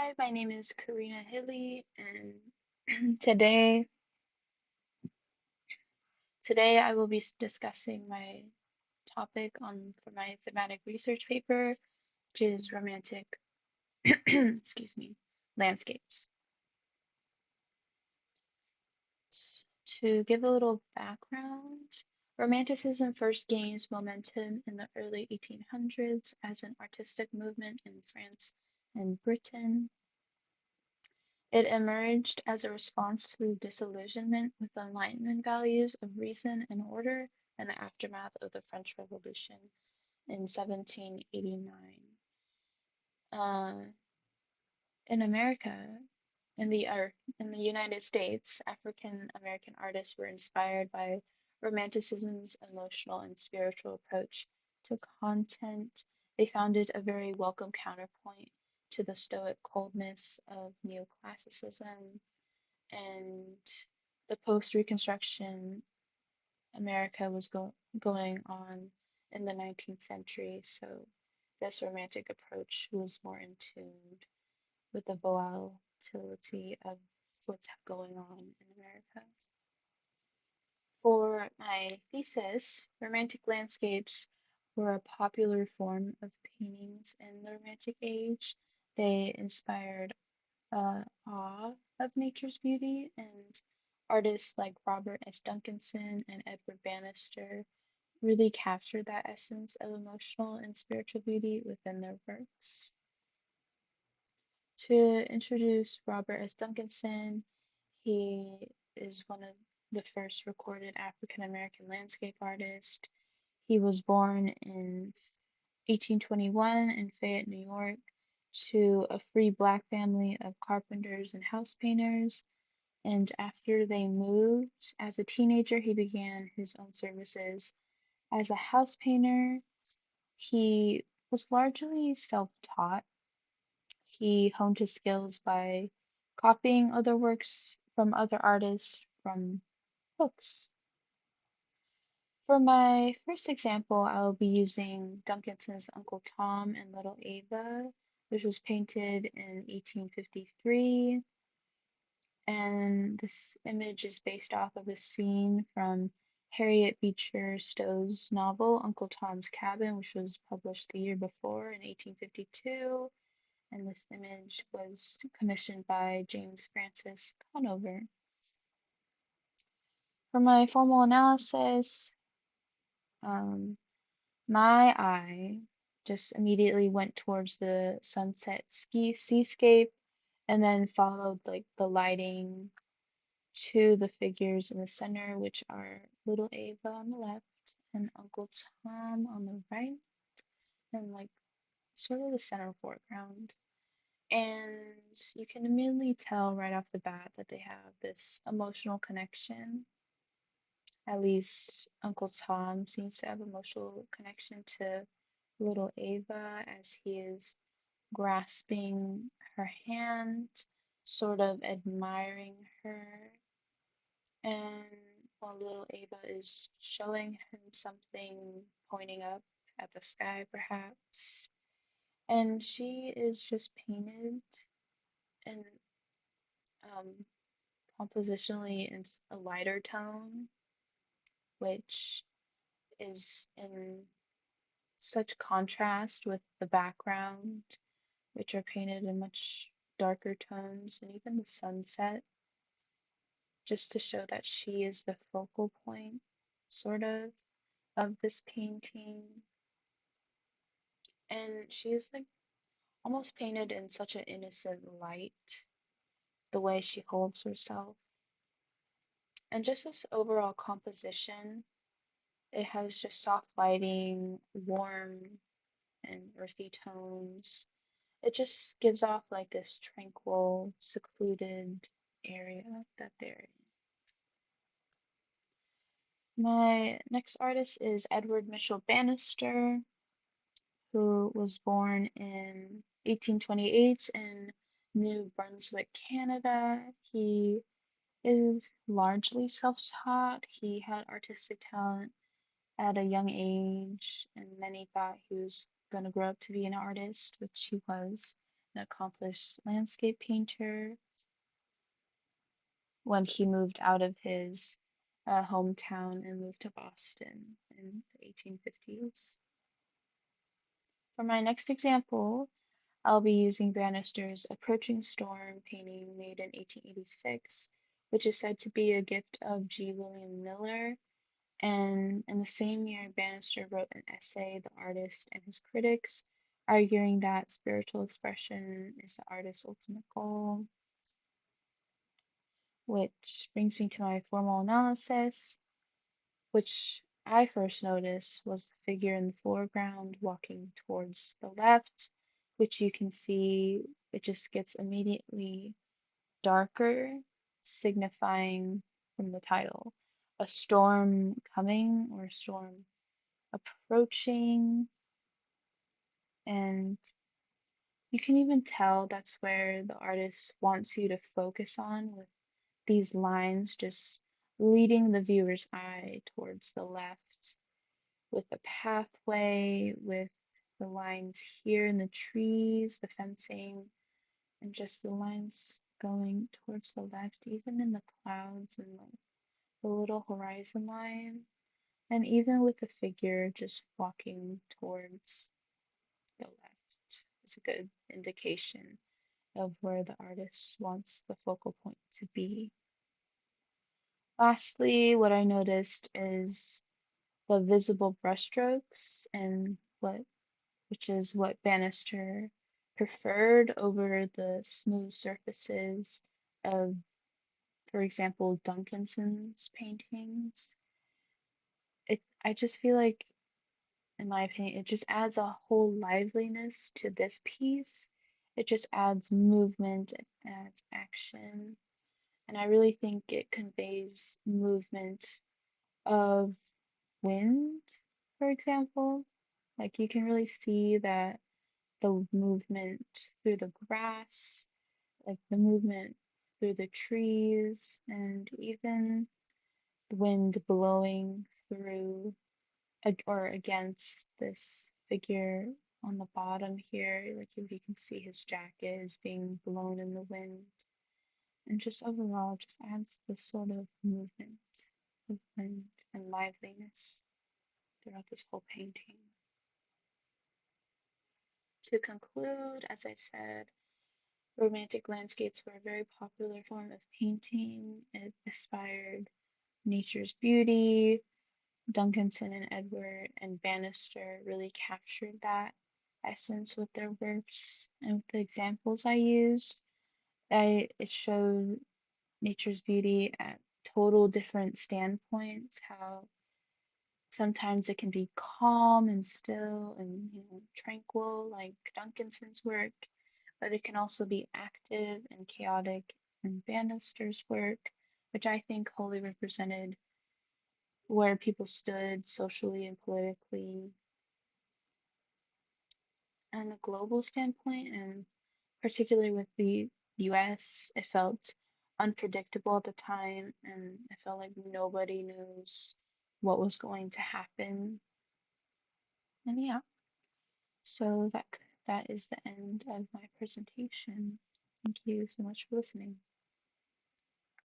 Hi, my name is Karina Hilly, and today I will be discussing my topic on for my thematic research paper, which is romantic, excuse me, landscapes. To give a little background, Romanticism first gains momentum in the early 1800s as an artistic movement in France and Britain. It emerged as a response to the disillusionment with the Enlightenment values of reason and order in the aftermath of the French Revolution in 1789. Uh, in America, in the United States, African American artists were inspired by Romanticism's emotional and spiritual approach to content. They found it a very welcome counterpoint to the Stoic coldness of neoclassicism and the post-Reconstruction America was going on in the 19th century, so this romantic approach was more in tune with the volatility of what's going on in America. For my thesis, romantic landscapes were a popular form of paintings in the Romantic Age. They inspired awe of nature's beauty, and artists like Robert S. Duncanson and Edward Bannister really captured that essence of emotional and spiritual beauty within their works. To introduce Robert S. Duncanson, he is one of the first recorded African American landscape artists. He was born in 1821 in Fayette, New York, to a free black family of carpenters and house painters. And after they moved, as a teenager, he began his own services as a house painter. He was largely self-taught. He honed his skills by copying other works from other artists from books. For my first example, I'll be using Duncanson's Uncle Tom and Little Ava, which was painted in 1853. And this image is based off of a scene from Harriet Beecher Stowe's novel Uncle Tom's Cabin, which was published the year before in 1852. And this image was commissioned by James Francis Conover. For my formal analysis, um, my eye just immediately went towards the sunset seascape and then followed like the lighting to the figures in the center, which are little Ava on the left and Uncle Tom on the right, and like sort of the center foreground. And you can immediately tell right off the bat that they have this emotional connection. At least Uncle Tom seems to have emotional connection to little Ava as he is grasping her hand, sort of admiring her. And while little Ava is showing him something, pointing up at the sky, perhaps. And she is just painted in um, compositionally in a lighter tone, which is in such contrast with the background, which are painted in much darker tones, and even the sunset, just to show that she is the focal point, sort of this painting. And she is like almost painted in such an innocent light, the way she holds herself. And just this overall composition, it has just soft lighting, warm and earthy tones. It just gives off like this tranquil, secluded area that they're in. My next artist is Edward Mitchell Bannister, who was born in 1828 in New Brunswick, Canada. He is largely self-taught. He had artistic talent at a young age, and many thought he was going to grow up to be an artist, which he was. an accomplished landscape painter when he moved out of his hometown and moved to Boston in the 1850s. For my next example, I'll be using Bannister's Approaching Storm painting made in 1886, which is said to be a gift of G. William Miller. And in the same year, Bannister wrote an essay, The Artist and His Critics, arguing that spiritual expression is the artist's ultimate goal, which brings me to my formal analysis, which I first noticed was the figure in the foreground walking towards the left, which you can see it just gets immediately darker, signifying from the title a storm coming or a storm approaching. And you can even tell that's where the artist wants you to focus on with these lines just leading the viewer's eye towards the left with the pathway, with the lines here in the trees, the fencing, and just the lines going towards the left, even in the clouds and like the little horizon line, and even with the figure just walking towards the left is a good indication of where the artist wants the focal point to be. Lastly, what I noticed is the visible brushstrokes and which is what Bannister preferred over the smooth surfaces of, for example, Duncanson's paintings. I just feel like, in my opinion, it just adds a whole liveliness to this piece. It just adds movement, it adds action, and I really think it conveys movement of wind, for example. Like you can really see that the movement through the grass, like the movement through the trees, and even the wind blowing through or against this figure on the bottom here. Like if you can see his jacket is being blown in the wind. And just overall, just adds this sort of movement of wind and liveliness throughout this whole painting. To conclude, as I said, romantic landscapes were a very popular form of painting. It inspired nature's beauty. Duncanson and Edward and Bannister really captured that essence with their works. And with the examples I used, it showed nature's beauty at total different standpoints, how sometimes it can be calm and still and tranquil like Duncanson's work, but it can also be active and chaotic in Bannister's work, which I think wholly represented where people stood socially and politically and a global standpoint, and particularly with the US, it felt unpredictable at the time, and I felt like nobody knows what was going to happen. And yeah, so that is the end of my presentation. Thank you so much for listening.